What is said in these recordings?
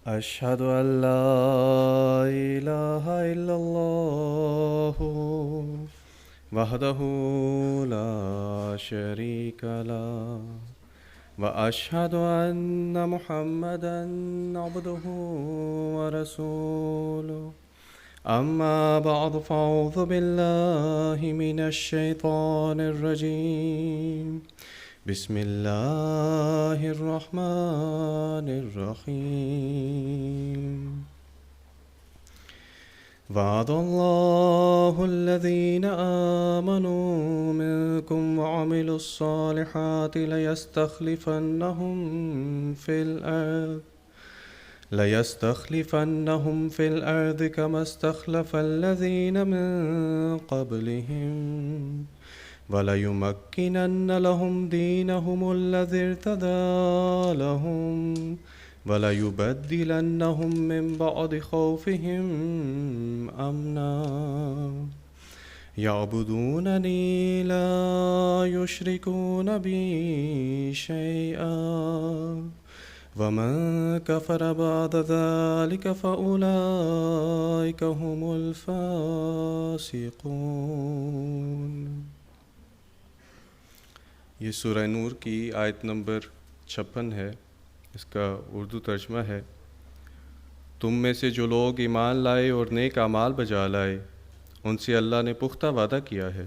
أشهد أن لا إله إلا الله وحده لا شريك له وأشهد أن محمدا عبده ورسوله أما بعد فأعوذ بالله من الشيطان الرجيم بسم الله الرحمن الرحيم وعد الله الذين آمنوا منكم وعملوا الصالحات ليستخلفنهم في الأرض كما استخلف الذين من قبلهم وليمكنن لهم دينهم الذي ارتضى لهم وليبدلنهم من بعد خوفهم أمنا يعبدونني لا يشركون بي شيئا ومن كفر بعد ذلك فأولئك هم الفاسقون۔ یہ سورہ نور کی آیت نمبر 56 ہے۔ اس کا اردو ترجمہ ہے: تم میں سے جو لوگ ایمان لائے اور نیک اعمال بجا لائے، ان سے اللہ نے پختہ وعدہ کیا ہے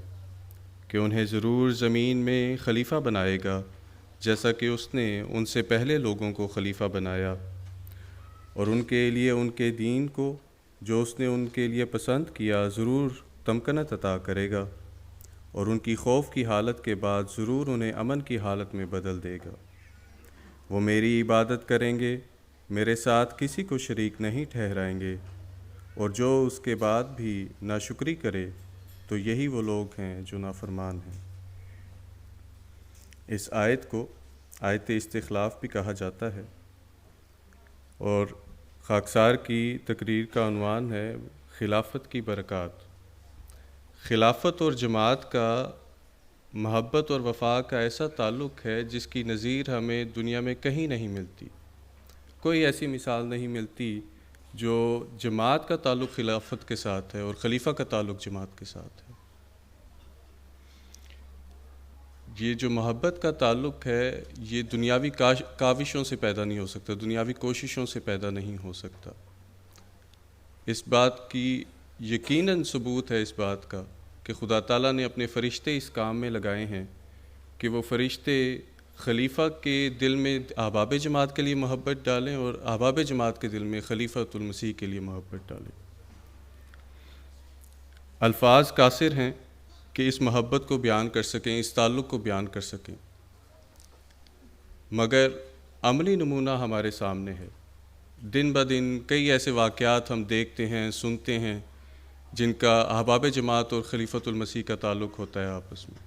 کہ انہیں ضرور زمین میں خلیفہ بنائے گا، جیسا کہ اس نے ان سے پہلے لوگوں کو خلیفہ بنایا، اور ان کے لیے ان کے دین کو جو اس نے ان کے لیے پسند کیا ضرور تمکنت عطا کرے گا، اور ان کی خوف کی حالت کے بعد ضرور انہیں امن کی حالت میں بدل دے گا۔ وہ میری عبادت کریں گے، میرے ساتھ کسی کو شریک نہیں ٹھہرائیں گے، اور جو اس کے بعد بھی ناشکری کرے تو یہی وہ لوگ ہیں جو نافرمان ہیں۔ اس آیت کو آیت استخلاف بھی کہا جاتا ہے، اور خاکسار کی تقریر کا عنوان ہے خلافت کی برکات۔ خلافت اور جماعت کا محبت اور وفا کا ایسا تعلق ہے جس کی نظیر ہمیں دنیا میں کہیں نہیں ملتی۔ کوئی ایسی مثال نہیں ملتی جو جماعت کا تعلق خلافت کے ساتھ ہے اور خلیفہ کا تعلق جماعت کے ساتھ ہے۔ یہ جو محبت کا تعلق ہے یہ دنیاوی کاوشوں سے پیدا نہیں ہو سکتا، دنیاوی کوششوں سے پیدا نہیں ہو سکتا۔ اس بات کی یقیناً ثبوت ہے اس بات کا کہ خدا تعالیٰ نے اپنے فرشتے اس کام میں لگائے ہیں کہ وہ فرشتے خلیفہ کے دل میں احباب جماعت کے لیے محبت ڈالیں اور احباب جماعت کے دل میں خلیفۃ المسیح کے لیے محبت ڈالیں۔ الفاظ قاصر ہیں کہ اس محبت کو بیان کر سکیں، اس تعلق کو بیان کر سکیں، مگر عملی نمونہ ہمارے سامنے ہے۔ دن بدن کئی ایسے واقعات ہم دیکھتے ہیں، سنتے ہیں جن کا احباب جماعت اور خلیفۃ المسیح کا تعلق ہوتا ہے آپس میں،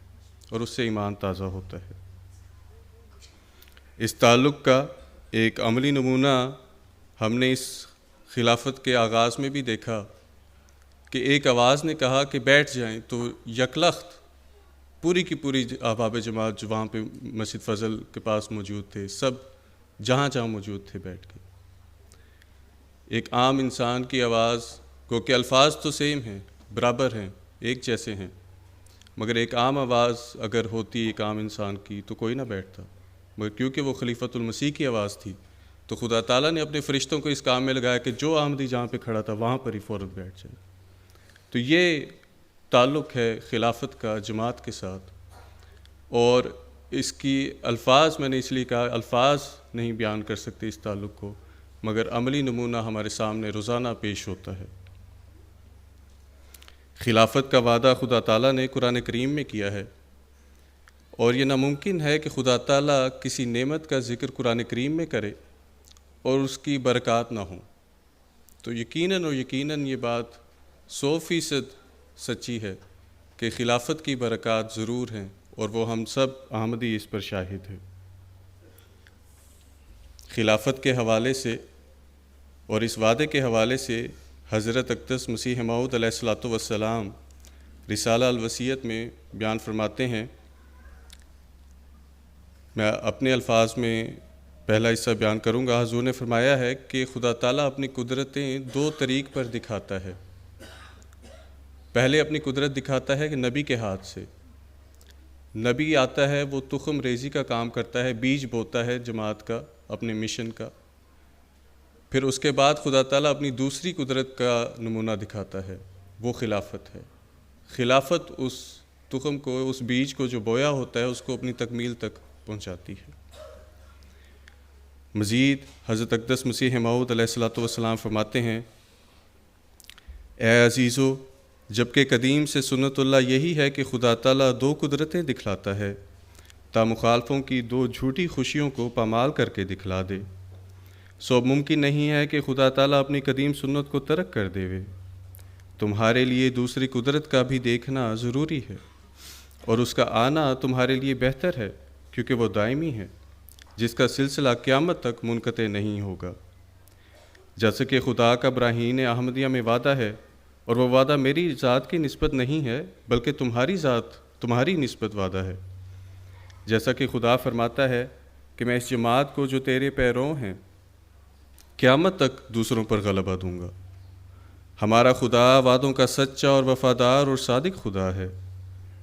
اور اس سے ایمان تازہ ہوتا ہے۔ اس تعلق کا ایک عملی نمونہ ہم نے اس خلافت کے آغاز میں بھی دیکھا کہ ایک آواز نے کہا کہ بیٹھ جائیں، تو یکلخت پوری کی پوری احباب جماعت جو وہاں پہ مسجد فضل کے پاس موجود تھے، سب جہاں جہاں موجود تھے بیٹھ کے۔ ایک عام انسان کی آواز، کیونکہ الفاظ تو سیم ہیں، برابر ہیں، ایک جیسے ہیں، مگر ایک عام آواز اگر ہوتی ایک عام انسان کی تو کوئی نہ بیٹھتا، مگر کیونکہ وہ خلیفۃ المسیح کی آواز تھی تو خدا تعالیٰ نے اپنے فرشتوں کو اس کام میں لگایا کہ جو آمدی جہاں پہ کھڑا تھا وہاں پر ہی فوراً بیٹھ جائے۔ تو یہ تعلق ہے خلافت کا جماعت کے ساتھ، اور اس کی الفاظ میں نے اس لیے کہا الفاظ نہیں بیان کر سکتے اس تعلق کو، مگر عملی نمونہ ہمارے سامنے روزانہ پیش ہوتا ہے۔ خلافت کا وعدہ خدا تعالیٰ نے قرآن کریم میں کیا ہے، اور یہ ناممکن ہے کہ خدا تعالیٰ کسی نعمت کا ذکر قرآن کریم میں کرے اور اس کی برکات نہ ہوں۔ تو یقیناً یہ بات 100% سچی ہے کہ خلافت کی برکات ضرور ہیں، اور وہ ہم سب احمدی اس پر شاہد ہیں۔ خلافت کے حوالے سے اور اس وعدے کے حوالے سے حضرت اقدس مسیح موعود علیہ الصلوۃ والسلام رسالہ الوصیت میں بیان فرماتے ہیں، میں اپنے الفاظ میں پہلا حصہ بیان کروں گا۔ حضور نے فرمایا ہے کہ خدا تعالیٰ اپنی قدرتیں دو طریق پر دکھاتا ہے۔ پہلے اپنی قدرت دکھاتا ہے کہ نبی کے ہاتھ سے۔ نبی آتا ہے، وہ تخم ریزی کا کام کرتا ہے، بیج بوتا ہے جماعت کا، اپنے مشن کا۔ پھر اس کے بعد خدا تعالیٰ اپنی دوسری قدرت کا نمونہ دکھاتا ہے، وہ خلافت ہے۔ خلافت اس تخم کو، اس بیج کو جو بویا ہوتا ہے، اس کو اپنی تکمیل تک پہنچاتی ہے۔ مزید حضرت اقدس مسیح موعود علیہ الصلوۃ والسلام فرماتے ہیں، اے عزیزو، جبکہ قدیم سے سنت اللہ یہی ہے کہ خدا تعالیٰ دو قدرتیں دکھلاتا ہے تا مخالفوں کی دو جھوٹی خوشیوں کو پامال کر کے دکھلا دے، سو ممکن نہیں ہے کہ خدا تعالیٰ اپنی قدیم سنت کو ترک کر دے۔ تمہارے لیے دوسری قدرت کا بھی دیکھنا ضروری ہے، اور اس کا آنا تمہارے لیے بہتر ہے، کیونکہ وہ دائمی ہے، جس کا سلسلہ قیامت تک منقطع نہیں ہوگا۔ جیسے کہ خدا کا براہین احمدیہ میں وعدہ ہے، اور وہ وعدہ میری ذات کی نسبت نہیں ہے بلکہ تمہاری نسبت وعدہ ہے۔ جیسا کہ خدا فرماتا ہے کہ میں اس جماعت کو جو تیرے پیروں ہیں قیامت تک دوسروں پر غلبہ دوں گا۔ ہمارا خدا وعدوں کا سچا اور وفادار اور صادق خدا ہے،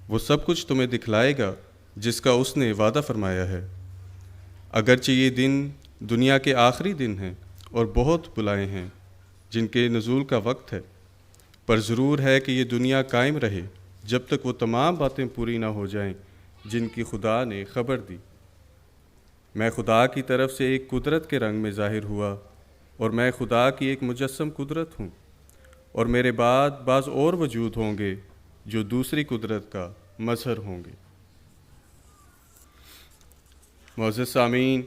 وہ سب کچھ تمہیں دکھلائے گا جس کا اس نے وعدہ فرمایا ہے۔ اگرچہ یہ دن دنیا کے آخری دن ہیں اور بہت بلائے ہیں جن کے نزول کا وقت ہے، پر ضرور ہے کہ یہ دنیا قائم رہے جب تک وہ تمام باتیں پوری نہ ہو جائیں جن کی خدا نے خبر دی۔ میں خدا کی طرف سے ایک قدرت کے رنگ میں ظاہر ہوا، اور میں خدا کی ایک مجسم قدرت ہوں، اور میرے بعد بعض اور وجود ہوں گے جو دوسری قدرت کا مظہر ہوں گے۔ معزز سامعین،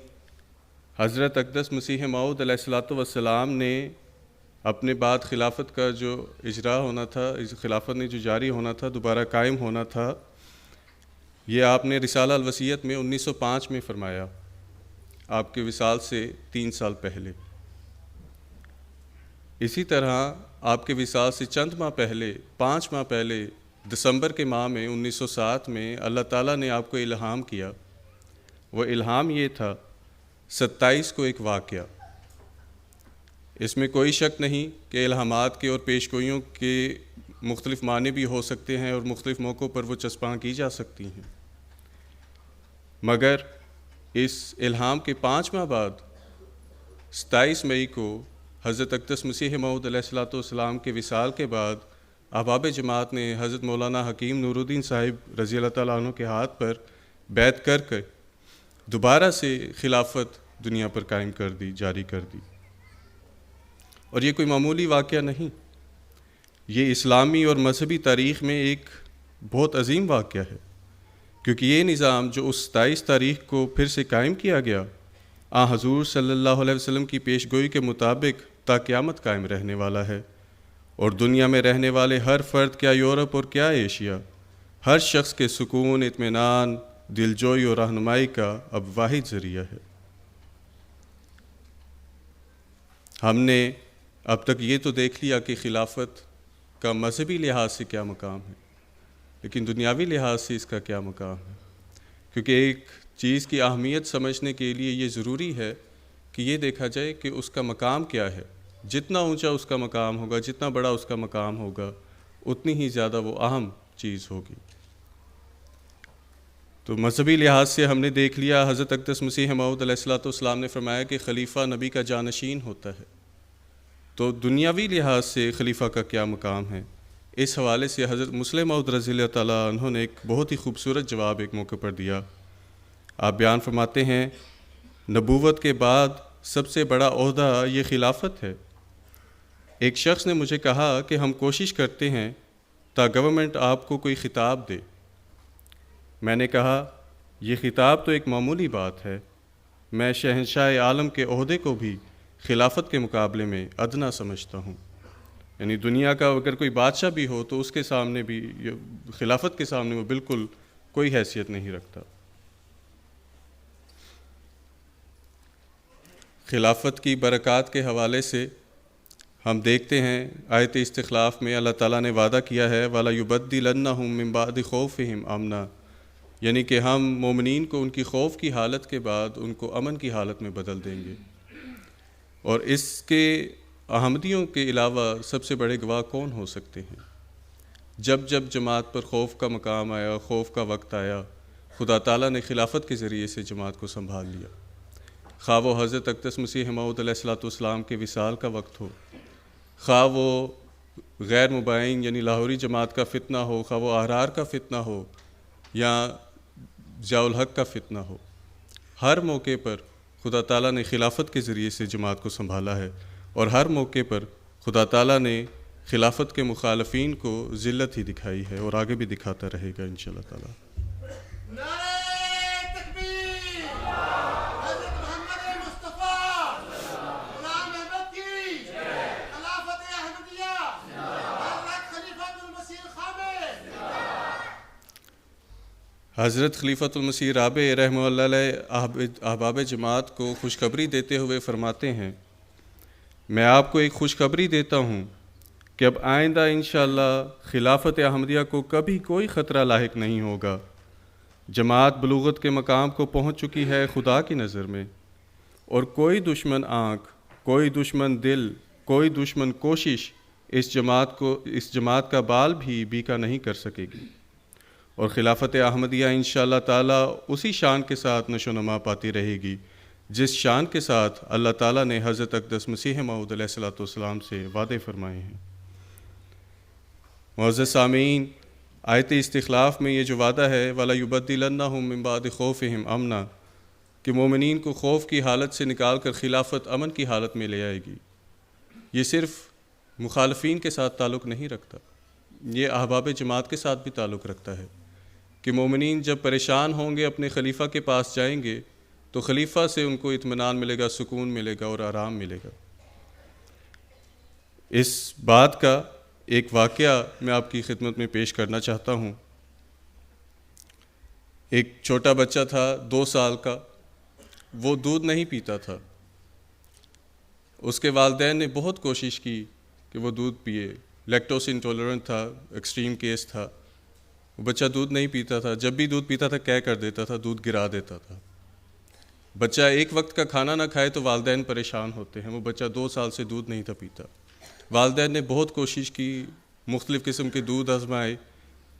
حضرت اقدس مسیح موعود علیہ الصلوۃ والسلام نے اپنے بعد خلافت کا جو اجرا ہونا تھا، خلافت نے جو جاری ہونا تھا، دوبارہ قائم ہونا تھا، یہ آپ نے رسالہ الوصیت میں 1905 میں فرمایا، آپ کے وصال سے 3 سال پہلے۔ اسی طرح آپ کے وصال سے چند ماہ پہلے، 5 ماہ پہلے، دسمبر کے ماہ میں 1907 میں اللہ تعالیٰ نے آپ کو الہام کیا۔ وہ الہام یہ تھا، 27 کو ایک واقعہ۔ اس میں کوئی شک نہیں کہ الہامات کے اور پیشگوئیوں کے مختلف معنی بھی ہو سکتے ہیں اور مختلف موقعوں پر وہ چسپاں کی جا سکتی ہیں، مگر اس الہام کے 5 ماہ بعد 27 مئی کو حضرت اقدس مسیح موعود علیہ الصلوۃ والسلام کے وصال کے بعد احباب جماعت نے حضرت مولانا حکیم نور الدین صاحب رضی اللہ تعالیٰ عنہ کے ہاتھ پر بیعت کر کے دوبارہ سے خلافت دنیا پر قائم کر دی، جاری کر دی۔ اور یہ کوئی معمولی واقعہ نہیں، یہ اسلامی اور مذہبی تاریخ میں ایک بہت عظیم واقعہ ہے، کیونکہ یہ نظام جو اس 27 تاریخ کو پھر سے قائم کیا گیا، حضور صلی اللہ علیہ وسلم کی پیش گوئی کے مطابق تا قیامت قائم رہنے والا ہے، اور دنیا میں رہنے والے ہر فرد، کیا یورپ اور کیا ایشیا، ہر شخص کے سکون، اطمینان، دلجوئی اور رہنمائی کا اب واحد ذریعہ ہے۔ ہم نے اب تک یہ تو دیکھ لیا کہ خلافت کا مذہبی لحاظ سے کیا مقام ہے، لیکن دنیاوی لحاظ سے اس کا کیا مقام ہے، کیونکہ ایک چیز کی اہمیت سمجھنے کے لیے یہ ضروری ہے کہ یہ دیکھا جائے کہ اس کا مقام کیا ہے۔ جتنا اونچا اس کا مقام ہوگا، جتنا بڑا اس کا مقام ہوگا، اتنی ہی زیادہ وہ اہم چیز ہوگی۔ تو مذہبی لحاظ سے ہم نے دیکھ لیا، حضرت اقدس مسیح موعود علیہ الصلوۃ والسلام نے فرمایا کہ خلیفہ نبی کا جانشین ہوتا ہے۔ تو دنیاوی لحاظ سے خلیفہ کا کیا مقام ہے، اس حوالے سے حضرت مسلم موعود رضی اللہ تعالیٰ عنہ نے ایک بہت ہی خوبصورت جواب ایک موقع پر دیا۔ آپ بیان فرماتے ہیں، نبوت کے بعد سب سے بڑا عہدہ یہ خلافت ہے۔ ایک شخص نے مجھے کہا کہ ہم کوشش کرتے ہیں تا گورنمنٹ آپ کو کوئی خطاب دے۔ میں نے کہا، یہ خطاب تو ایک معمولی بات ہے، میں شہنشاہ عالم کے عہدے کو بھی خلافت کے مقابلے میں ادنا سمجھتا ہوں۔ یعنی دنیا کا اگر کوئی بادشاہ بھی ہو تو اس کے سامنے بھی، خلافت کے سامنے وہ بالکل کوئی حیثیت نہیں رکھتا۔ خلافت کی برکات کے حوالے سے ہم دیکھتے ہیں آیت استخلاف میں اللہ تعالیٰ نے وعدہ کیا ہے، وَلَا يُبَدِّلَنَّهُم مِّن بَعْدِ خَوْفِهِمْ أَمْنًا، یعنی کہ ہم مومنین کو ان کی خوف کی حالت کے بعد ان کو امن کی حالت میں بدل دیں گے۔ اور اس کے احمدیوں کے علاوہ سب سے بڑے گواہ کون ہو سکتے ہیں؟ جب جب جماعت پر خوف کا مقام آیا، خوف کا وقت آیا، خدا تعالیٰ نے خلافت کے ذریعے سے جماعت کو سنبھال لیا۔ خواہ وہ حضرت اقدس مسیح موعود علیہ الصلوۃ والسلام کے وصال کا وقت ہو، خواہ وہ غیر مبائن یعنی لاہوری جماعت کا فتنہ ہو، خواہ وہ احرار کا فتنہ ہو یا ضیاء الحق کا فتنہ ہو، ہر موقع پر خدا تعالیٰ نے خلافت کے ذریعے سے جماعت کو سنبھالا ہے، اور ہر موقع پر خدا تعالیٰ نے خلافت کے مخالفین کو ذلت ہی دکھائی ہے اور آگے بھی دکھاتا رہے گا انشاءاللہ تعالیٰ۔ نعرہ تکبیر، حضرت محمد مصطفیٰ غلام احمد کی خلافت احمدیہ، حضرت خلیفۃ المسیح الخامس۔ حضرت خلیفۃ المسیح رابع رحمہ اللہ علیہ احباب جماعت کو خوشخبری دیتے ہوئے فرماتے ہیں، میں آپ کو ایک خوشخبری دیتا ہوں کہ اب آئندہ انشاءاللہ خلافت احمدیہ کو کبھی کوئی خطرہ لاحق نہیں ہوگا۔ جماعت بلوغت کے مقام کو پہنچ چکی ہے خدا کی نظر میں، اور کوئی دشمن آنکھ، کوئی دشمن دل، کوئی دشمن کوشش اس جماعت کا بال بھی بیکا نہیں کر سکے گی، اور خلافت احمدیہ انشاءاللہ تعالیٰ اسی شان کے ساتھ نشو و نما پاتی رہے گی جس شان کے ساتھ اللہ تعالیٰ نے حضرت اقدس مسیح موعود علیہ الصلوۃ والسلام سے وعدے فرمائے ہیں۔ معزز سامعین، آیت استخلاف میں یہ جو وعدہ ہے وَلَا يُبَدِّلَنَّهُم مِّن بَعْدِ خَوْفِهِمْ أَمْنًا کہ مومنین کو خوف کی حالت سے نکال کر خلافت امن کی حالت میں لے آئے گی، یہ صرف مخالفین کے ساتھ تعلق نہیں رکھتا، یہ احباب جماعت کے ساتھ بھی تعلق رکھتا ہے کہ مومنین جب پریشان ہوں گے اپنے خلیفہ کے پاس جائیں گے تو خلیفہ سے ان کو اطمینان ملے گا، سکون ملے گا اور آرام ملے گا۔ اس بات کا ایک واقعہ میں آپ کی خدمت میں پیش کرنا چاہتا ہوں۔ ایک چھوٹا بچہ تھا 2 سال کا، وہ دودھ نہیں پیتا تھا۔ اس کے والدین نے بہت کوشش کی کہ وہ دودھ پیے، لیکٹوز انٹالرنٹ تھا، ایکسٹریم کیس تھا، وہ بچہ دودھ نہیں پیتا تھا، جب بھی دودھ پیتا تھا کیا کر دیتا تھا، دودھ گرا دیتا تھا۔ بچہ ایک وقت کا کھانا نہ کھائے تو والدین پریشان ہوتے ہیں، وہ بچہ 2 سال سے دودھ نہیں تھا پیتا۔ والدین نے بہت کوشش کی، مختلف قسم کے دودھ آزمائے،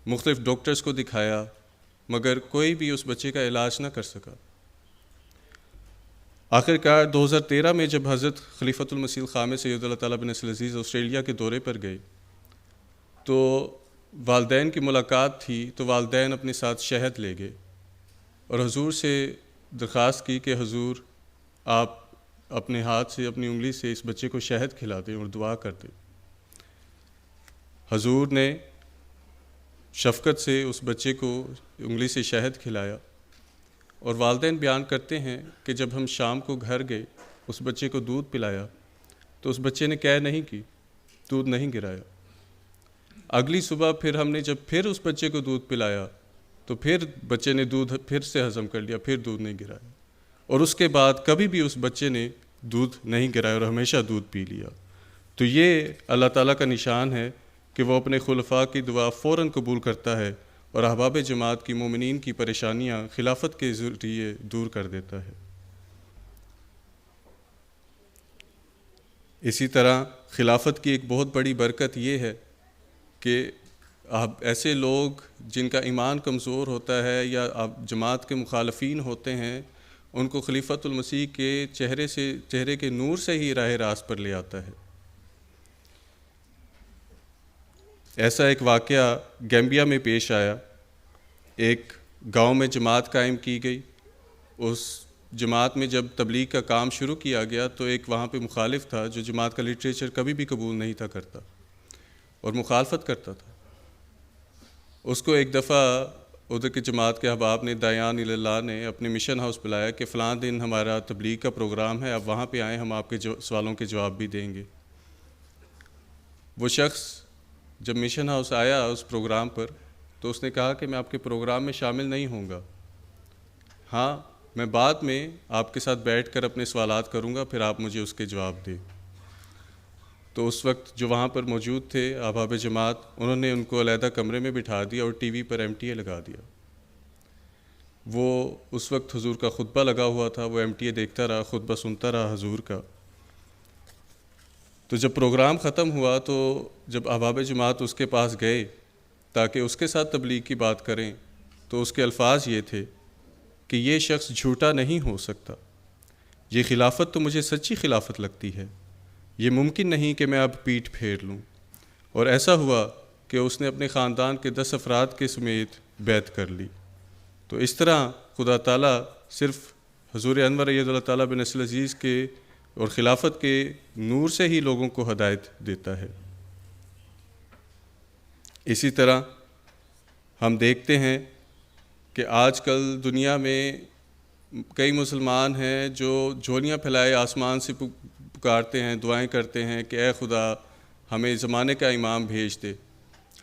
مختلف ڈاکٹرز کو دکھایا، مگر کوئی بھی اس بچے کا علاج نہ کر سکا۔ آخر کار 2013 میں جب حضرت خلیفۃ المسیح الخامس سید اللہ تعالیٰ بن نصر العزیز آسٹریلیا کے دورے پر گئے تو والدین کی ملاقات تھی، تو والدین اپنے ساتھ شہد لے گئے اور حضور سے درخواست کی کہ حضور آپ اپنے ہاتھ سے، اپنی انگلی سے اس بچے کو شہد کھلا دیں اور دعا کر دیں۔ حضور نے شفقت سے اس بچے کو انگلی سے شہد کھلایا، اور والدین بیان کرتے ہیں کہ جب ہم شام کو گھر گئے، اس بچے کو دودھ پلایا تو اس بچے نے کیا نہیں کی، دودھ نہیں گرایا۔ اگلی صبح پھر ہم نے جب پھر اس بچے کو دودھ پلایا تو پھر بچے نے دودھ پھر سے ہضم کر لیا، پھر دودھ نہیں گرایا، اور اس کے بعد کبھی بھی اس بچے نے دودھ نہیں گرایا اور ہمیشہ دودھ پی لیا۔ تو یہ اللہ تعالیٰ کا نشان ہے کہ وہ اپنے خلفاء کی دعا فوراً قبول کرتا ہے اور احباب جماعت کی مومنین کی پریشانیاں خلافت کے ذریعے دور کر دیتا ہے۔ اسی طرح خلافت کی ایک بہت بڑی برکت یہ ہے کہ ایسے لوگ جن کا ایمان کمزور ہوتا ہے یا جماعت کے مخالفین ہوتے ہیں، ان کو خلیفۃ المسیح کے چہرے کے نور سے ہی راہ راست پر لے آتا ہے۔ ایسا ایک واقعہ گیمبیا میں پیش آیا۔ ایک گاؤں میں جماعت قائم کی گئی، اس جماعت میں جب تبلیغ کا کام شروع کیا گیا تو ایک وہاں پہ مخالف تھا جو جماعت کا لٹریچر کبھی بھی قبول نہیں تھا کرتا اور مخالفت کرتا تھا۔ اس کو ایک دفعہ ادھر کے جماعت کے احباب نے، دایان اللہ نے اپنے مشن ہاؤس بلایا کہ فلاں دن ہمارا تبلیغ کا پروگرام ہے، آپ وہاں پہ آئیں، ہم آپ کے سوالوں کے جواب بھی دیں گے۔ وہ شخص جب مشن ہاؤس آیا اس پروگرام پر تو اس نے کہا کہ میں آپ کے پروگرام میں شامل نہیں ہوں گا، ہاں میں بعد میں آپ کے ساتھ بیٹھ کر اپنے سوالات کروں گا، پھر آپ مجھے اس کے جواب دیں۔ تو اس وقت جو وہاں پر موجود تھے احباب جماعت، انہوں نے ان کو علیحدہ کمرے میں بٹھا دیا اور ٹی وی پر MTA لگا دیا۔ وہ اس وقت حضور کا خطبہ لگا ہوا تھا، وہ MTA دیکھتا رہا، خطبہ سنتا رہا حضور کا۔ تو جب پروگرام ختم ہوا تو جب احباب جماعت اس کے پاس گئے تاکہ اس کے ساتھ تبلیغ کی بات کریں تو اس کے الفاظ یہ تھے کہ یہ شخص جھوٹا نہیں ہو سکتا، یہ خلافت تو مجھے سچی خلافت لگتی ہے، یہ ممکن نہیں کہ میں اب پیٹھ پھیر لوں۔ اور ایسا ہوا کہ اس نے اپنے خاندان کے 10 افراد کے سمیت بیعت کر لی۔ تو اس طرح خدا تعالیٰ صرف حضور انور اید اللہ تعالیٰ بن نصر العزیز کے اور خلافت کے نور سے ہی لوگوں کو ہدایت دیتا ہے۔ اسی طرح ہم دیکھتے ہیں کہ آج کل دنیا میں کئی مسلمان ہیں جو جھولیاں پھیلائے آسمان سے پکارتے ہیں، دعائیں کرتے ہیں کہ اے خدا ہمیں زمانے کا امام بھیج دے،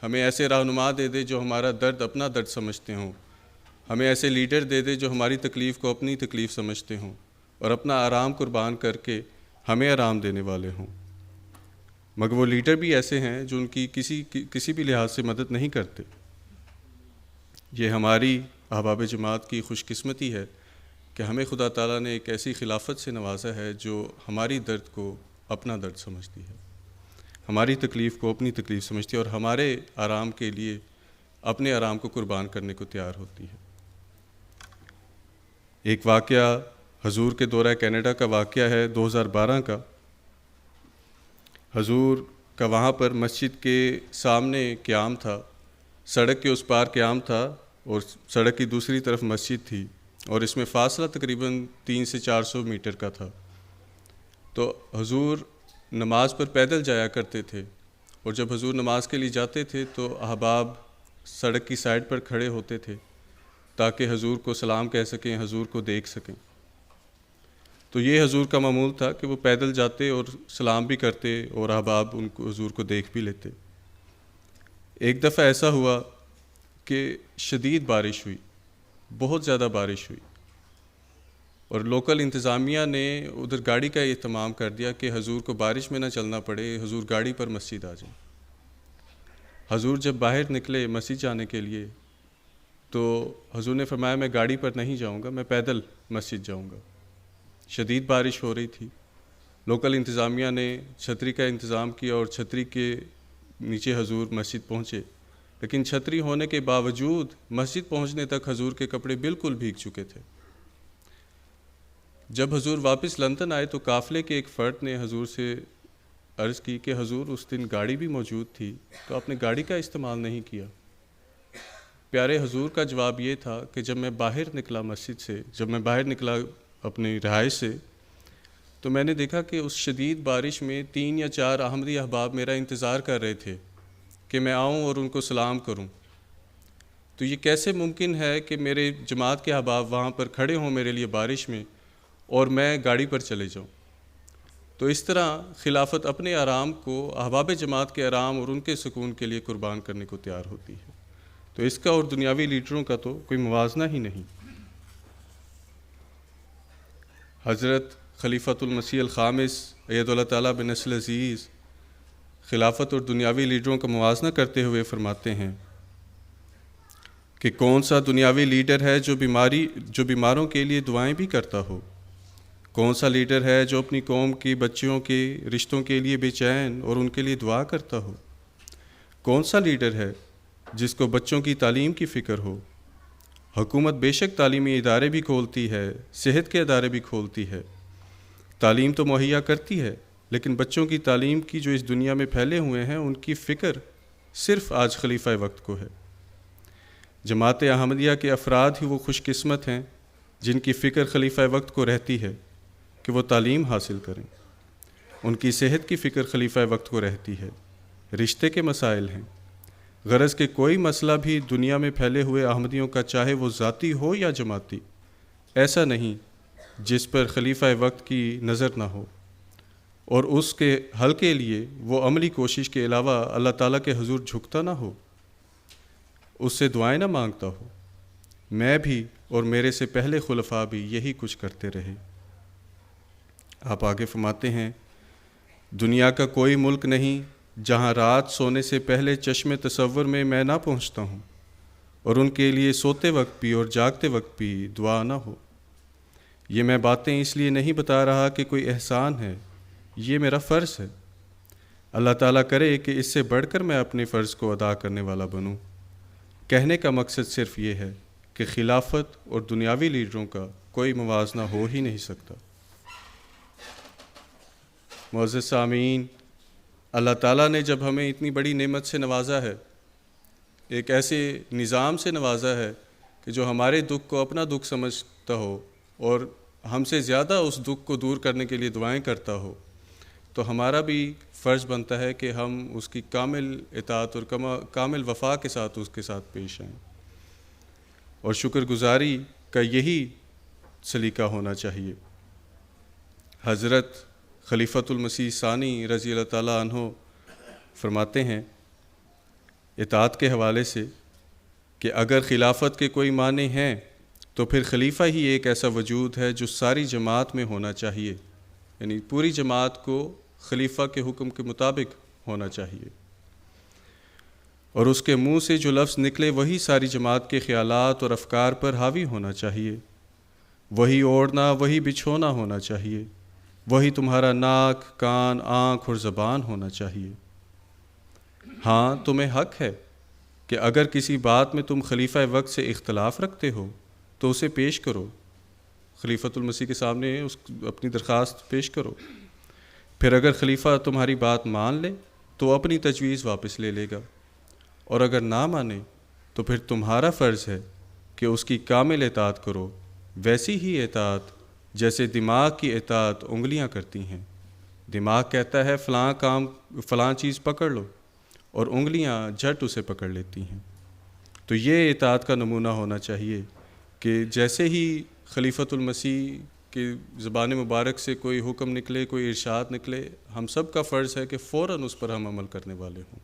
ہمیں ایسے رہنما دے دے جو ہمارا درد اپنا درد سمجھتے ہوں، ہمیں ایسے لیڈر دے دے جو ہماری تکلیف کو اپنی تکلیف سمجھتے ہوں اور اپنا آرام قربان کر کے ہمیں آرام دینے والے ہوں۔ مگر وہ لیڈر بھی ایسے ہیں جو ان کی کسی بھی لحاظ سے مدد نہیں کرتے۔ یہ ہماری احباب جماعت کی خوش قسمتی ہے کہ ہمیں خدا تعالیٰ نے ایک ایسی خلافت سے نوازا ہے جو ہماری درد کو اپنا درد سمجھتی ہے، ہماری تکلیف کو اپنی تکلیف سمجھتی ہے اور ہمارے آرام کے لیے اپنے آرام کو قربان کرنے کو تیار ہوتی ہے۔ ایک واقعہ حضور کے دورہ کینیڈا کا واقعہ ہے 2012 کا۔ حضور کا وہاں پر مسجد کے سامنے قیام تھا، سڑک کے اس پار قیام تھا اور سڑک کی دوسری طرف مسجد تھی اور اس میں فاصلہ تقریباً 300 سے 400 میٹر کا تھا۔ تو حضور نماز پر پیدل جایا کرتے تھے اور جب حضور نماز کے لیے جاتے تھے تو احباب سڑک کی سائڈ پر کھڑے ہوتے تھے تاکہ حضور کو سلام کہہ سکیں، حضور کو دیکھ سکیں۔ تو یہ حضور کا معمول تھا کہ وہ پیدل جاتے اور سلام بھی کرتے اور احباب ان کو حضور کو دیکھ بھی لیتے۔ ایک دفعہ ایسا ہوا کہ شدید بارش ہوئی، بہت زیادہ بارش ہوئی اور لوکل انتظامیہ نے ادھر گاڑی کا اہتمام کر دیا کہ حضور کو بارش میں نہ چلنا پڑے، حضور گاڑی پر مسجد آ جائیں۔ حضور جب باہر نکلے مسجد جانے کے لیے تو حضور نے فرمایا میں گاڑی پر نہیں جاؤں گا، میں پیدل مسجد جاؤں گا۔ شدید بارش ہو رہی تھی، لوکل انتظامیہ نے چھتری کا انتظام کیا اور چھتری کے نیچے حضور مسجد پہنچے، لیکن چھتری ہونے کے باوجود مسجد پہنچنے تک حضور کے کپڑے بالکل بھیگ چکے تھے۔ جب حضور واپس لندن آئے تو قافلے کے ایک فرد نے حضور سے عرض کی کہ حضور اس دن گاڑی بھی موجود تھی تو آپ نے گاڑی کا استعمال نہیں کیا۔ پیارے حضور کا جواب یہ تھا کہ جب میں باہر نکلا مسجد سے، جب میں باہر نکلا اپنی رہائش سے تو میں نے دیکھا کہ اس شدید بارش میں 3 یا 4 احمدی احباب میرا انتظار کر رہے تھے کہ میں آؤں اور ان کو سلام کروں۔ تو یہ کیسے ممکن ہے کہ میرے جماعت کے احباب وہاں پر کھڑے ہوں میرے لیے بارش میں اور میں گاڑی پر چلے جاؤں؟ تو اس طرح خلافت اپنے آرام کو احباب جماعت کے آرام اور ان کے سکون کے لیے قربان کرنے کو تیار ہوتی ہے۔ تو اس کا اور دنیاوی لیڈروں کا تو کوئی موازنہ ہی نہیں۔ حضرت خلیفۃ المسیح الخامس اید اللہ تعالیٰ بن نصر العزیز خلافت اور دنیاوی لیڈروں کا موازنہ کرتے ہوئے فرماتے ہیں کہ کون سا دنیاوی لیڈر ہے جو بیماروں کے لیے دعائیں بھی کرتا ہو؟ کون سا لیڈر ہے جو اپنی قوم کی بچیوں کے رشتوں کے لیے بے چین اور ان کے لیے دعا کرتا ہو؟ کون سا لیڈر ہے جس کو بچوں کی تعلیم کی فکر ہو؟ حکومت بے شک تعلیمی ادارے بھی کھولتی ہے، صحت کے ادارے بھی کھولتی ہے، تعلیم تو مہیا کرتی ہے، لیکن بچوں کی تعلیم کی جو اس دنیا میں پھیلے ہوئے ہیں ان کی فکر صرف آج خلیفہ وقت کو ہے۔ جماعت احمدیہ کے افراد ہی وہ خوش قسمت ہیں جن کی فکر خلیفہ وقت کو رہتی ہے کہ وہ تعلیم حاصل کریں، ان کی صحت کی فکر خلیفہ وقت کو رہتی ہے، رشتے کے مسائل ہیں۔ غرض کہ کوئی مسئلہ بھی دنیا میں پھیلے ہوئے احمدیوں کا چاہے وہ ذاتی ہو یا جماعتی ایسا نہیں جس پر خلیفہ وقت کی نظر نہ ہو اور اس کے حل کے لیے وہ عملی کوشش کے علاوہ اللہ تعالیٰ کے حضور جھکتا نہ ہو، اس سے دعائیں نہ مانگتا ہو۔ میں بھی اور میرے سے پہلے خلفاء بھی یہی کچھ کرتے رہے۔ آپ آگے فرماتے ہیں دنیا کا کوئی ملک نہیں جہاں رات سونے سے پہلے چشم تصور میں نہ پہنچتا ہوں اور ان کے لیے سوتے وقت بھی اور جاگتے وقت بھی دعا نہ ہو۔ یہ میں باتیں اس لیے نہیں بتا رہا کہ کوئی احسان ہے، یہ میرا فرض ہے۔ اللہ تعالیٰ کرے کہ اس سے بڑھ کر میں اپنے فرض کو ادا کرنے والا بنوں۔ کہنے کا مقصد صرف یہ ہے کہ خلافت اور دنیاوی لیڈروں کا کوئی موازنہ ہو ہی نہیں سکتا۔ معزز سامعین، اللہ تعالیٰ نے جب ہمیں اتنی بڑی نعمت سے نوازا ہے، ایک ایسے نظام سے نوازا ہے کہ جو ہمارے دکھ کو اپنا دکھ سمجھتا ہو اور ہم سے زیادہ اس دکھ کو دور کرنے کے لیے دعائیں کرتا ہو، تو ہمارا بھی فرض بنتا ہے کہ ہم اس کی کامل اطاعت اور کامل وفا کے ساتھ اس کے ساتھ پیش آئیں، اور شکر گزاری کا یہی سلیقہ ہونا چاہیے۔ حضرت خلیفۃ المسیح ثانی رضی اللہ تعالیٰ عنہ فرماتے ہیں اطاعت کے حوالے سے کہ اگر خلافت کے کوئی معنی ہیں تو پھر خلیفہ ہی ایک ایسا وجود ہے جو ساری جماعت میں ہونا چاہیے، یعنی پوری جماعت کو خلیفہ کے حکم کے مطابق ہونا چاہیے، اور اس کے منہ سے جو لفظ نکلے وہی ساری جماعت کے خیالات اور افکار پر حاوی ہونا چاہیے، وہی اوڑھنا وہی بچھونا ہونا چاہیے، وہی تمہارا ناک، کان، آنکھ اور زبان ہونا چاہیے۔ ہاں، تمہیں حق ہے کہ اگر کسی بات میں تم خلیفہ وقت سے اختلاف رکھتے ہو تو اسے پیش کرو، خلیفۃ المسیح کے سامنے اپنی درخواست پیش کرو۔ پھر اگر خلیفہ تمہاری بات مان لے تو اپنی تجویز واپس لے لے گا، اور اگر نہ مانے تو پھر تمہارا فرض ہے کہ اس کی کامل اطاعت کرو، ویسی ہی اطاعت جیسے دماغ کی اطاعت انگلیاں کرتی ہیں۔ دماغ کہتا ہے فلاں چیز پکڑ لو، اور انگلیاں جھٹ اسے پکڑ لیتی ہیں۔ تو یہ اطاعت کا نمونہ ہونا چاہیے کہ جیسے ہی خلیفۃ المسیح کی زبان مبارک سے کوئی حکم نکلے، کوئی ارشاد نکلے، ہم سب کا فرض ہے کہ فوراً اس پر ہم عمل کرنے والے ہوں۔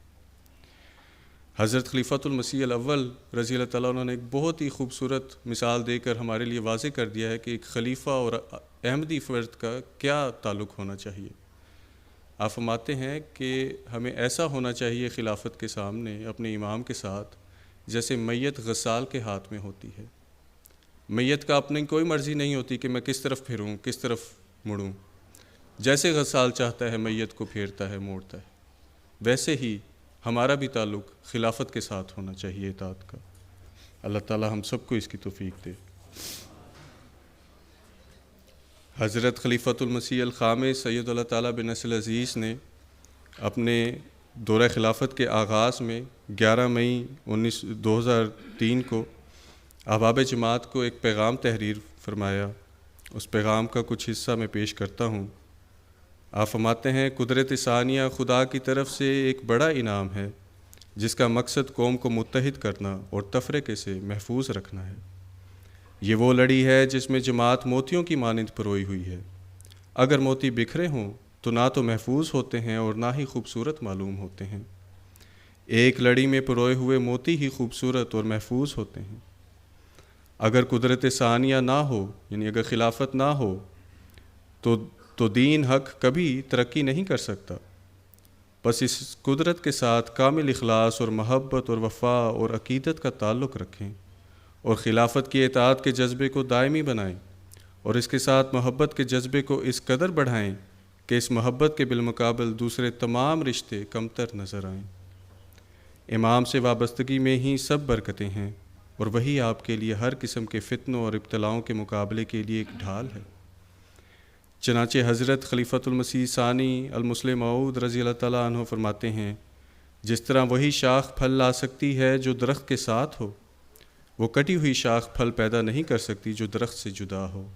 حضرت خلیفۃ المسیح الاول رضی اللہ تعالیٰ عنہ نے ایک بہت ہی خوبصورت مثال دے کر ہمارے لیے واضح کر دیا ہے کہ ایک خلیفہ اور احمدی فرد کا کیا تعلق ہونا چاہیے۔ آپ فرماتے ہیں کہ ہمیں ایسا ہونا چاہیے خلافت کے سامنے اپنے امام کے ساتھ جیسے میت غسال کے ہاتھ میں ہوتی ہے۔ میت کا اپنی کوئی مرضی نہیں ہوتی کہ میں کس طرف پھروں، کس طرف مڑوں، جیسے غسال چاہتا ہے میت کو پھیرتا ہے، موڑتا ہے۔ ویسے ہی ہمارا بھی تعلق خلافت کے ساتھ ہونا چاہیے اطاعت کا۔ اللہ تعالی ہم سب کو اس کی توفیق دے۔ حضرت خلیفۃ المسیح الخامس سید اللہ تعالیٰ بن نصر العزیز نے اپنے دورہ خلافت کے آغاز میں 11 مئی 2003 کو احباب جماعت کو ایک پیغام تحریر فرمایا۔ اس پیغام کا کچھ حصہ میں پیش کرتا ہوں۔ آپ فرماتے ہیں قدرت ثانیہ خدا کی طرف سے ایک بڑا انعام ہے جس کا مقصد قوم کو متحد کرنا اور تفرقے سے محفوظ رکھنا ہے۔ یہ وہ لڑی ہے جس میں جماعت موتیوں کی مانند پروئی ہوئی ہے۔ اگر موتی بکھرے ہوں تو نہ تو محفوظ ہوتے ہیں اور نہ ہی خوبصورت معلوم ہوتے ہیں۔ ایک لڑی میں پروئے ہوئے موتی ہی خوبصورت اور محفوظ ہوتے ہیں۔ اگر قدرت ثانیہ نہ ہو، یعنی اگر خلافت نہ ہو تو دین حق کبھی ترقی نہیں کر سکتا۔ بس اس قدرت کے ساتھ کامل اخلاص اور محبت اور وفا اور عقیدت کا تعلق رکھیں، اور خلافت کی اطاعت کے جذبے کو دائمی بنائیں، اور اس کے ساتھ محبت کے جذبے کو اس قدر بڑھائیں کہ اس محبت کے بالمقابل دوسرے تمام رشتے کمتر نظر آئیں۔ امام سے وابستگی میں ہی سب برکتیں ہیں، اور وہی آپ کے لیے ہر قسم کے فتنوں اور ابتلاؤں کے مقابلے کے لیے ایک ڈھال ہے۔ چنانچہ حضرت خلیفۃ المسیح ثانی المسلم موعود رضی اللہ تعالیٰ عنہ فرماتے ہیں جس طرح وہی شاخ پھل لا سکتی ہے جو درخت کے ساتھ ہو، وہ کٹی ہوئی شاخ پھل پیدا نہیں کر سکتی جو درخت سے جدا ہو۔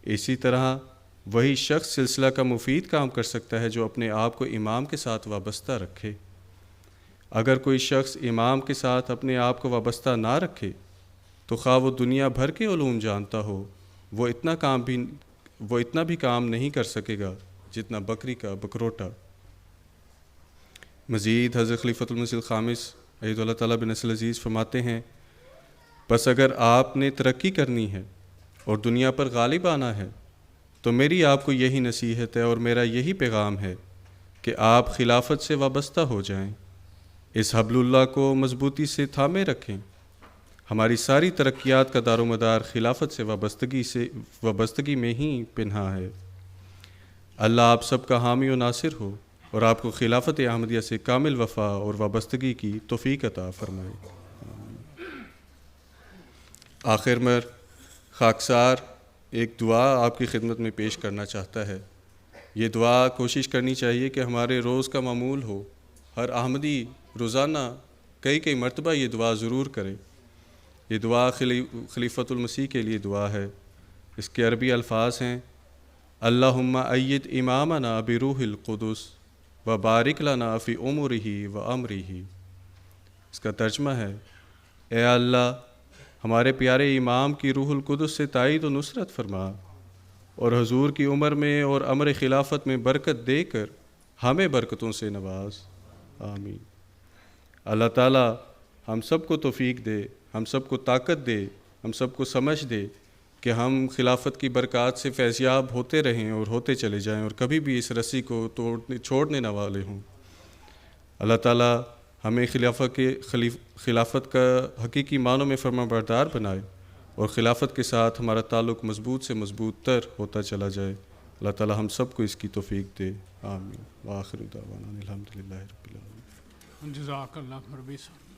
اسی طرح وہی شخص سلسلہ کا مفید کام کر سکتا ہے جو اپنے آپ کو امام کے ساتھ وابستہ رکھے۔ اگر کوئی شخص امام کے ساتھ اپنے آپ کو وابستہ نہ رکھے تو خواہ وہ دنیا بھر کے علوم جانتا ہو، وہ اتنا بھی کام نہیں کر سکے گا جتنا بکری کا بکروٹا۔ مزید حضرت خلیفۃ المسیح الخامس ایت اللہ تعالیٰ بن نصر العزیز فرماتے ہیں بس اگر آپ نے ترقی کرنی ہے اور دنیا پر غالب آنا ہے تو میری آپ کو یہی نصیحت ہے اور میرا یہی پیغام ہے کہ آپ خلافت سے وابستہ ہو جائیں، اس حبل اللہ کو مضبوطی سے تھامے رکھیں ہماری ساری ترقیات کا دار و مدار خلافت سے وابستگی میں ہی پنہا ہے۔ اللہ آپ سب کا حامی و ناصر ہو اور آپ کو خلافت احمدیہ سے کامل وفا اور وابستگی کی توفیق عطا فرمائے۔ آخر میں خاکسار ایک دعا آپ کی خدمت میں پیش کرنا چاہتا ہے۔ یہ دعا کوشش کرنی چاہیے کہ ہمارے روز کا معمول ہو۔ ہر احمدی روزانہ کئی مرتبہ یہ دعا ضرور کرے۔ یہ دعا خلیفۃ المسیح کے لیے دعا ہے۔ اس کے عربی الفاظ ہیں: اللہم ایّد امامنا بروح القدس و بارک لنا فی امورہ و امرہ۔ اس کا ترجمہ ہے: اے اللہ، ہمارے پیارے امام کی روح القدس سے تائید و نصرت فرما اور حضور کی عمر میں اور امر خلافت میں برکت دے کر ہمیں برکتوں سے نواز۔ آمین۔ اللہ تعالیٰ ہم سب کو توفیق دے، ہم سب کو طاقت دے، ہم سب کو سمجھ دے کہ ہم خلافت کی برکات سے فیضیاب ہوتے رہیں اور ہوتے چلے جائیں اور کبھی بھی اس رسی کو چھوڑنے نہ والے ہوں۔ اللہ تعالیٰ ہمیں خلافت کا حقیقی معنوں میں فرما بردار بنائے اور خلافت کے ساتھ ہمارا تعلق مضبوط سے مضبوط تر ہوتا چلا جائے۔ اللہ تعالیٰ ہم سب کو اس کی توفیق دے۔ آمین۔ وآخر دعوانا الحمدللہ رب العالمین۔ جزاک اللہ ربی صاحب۔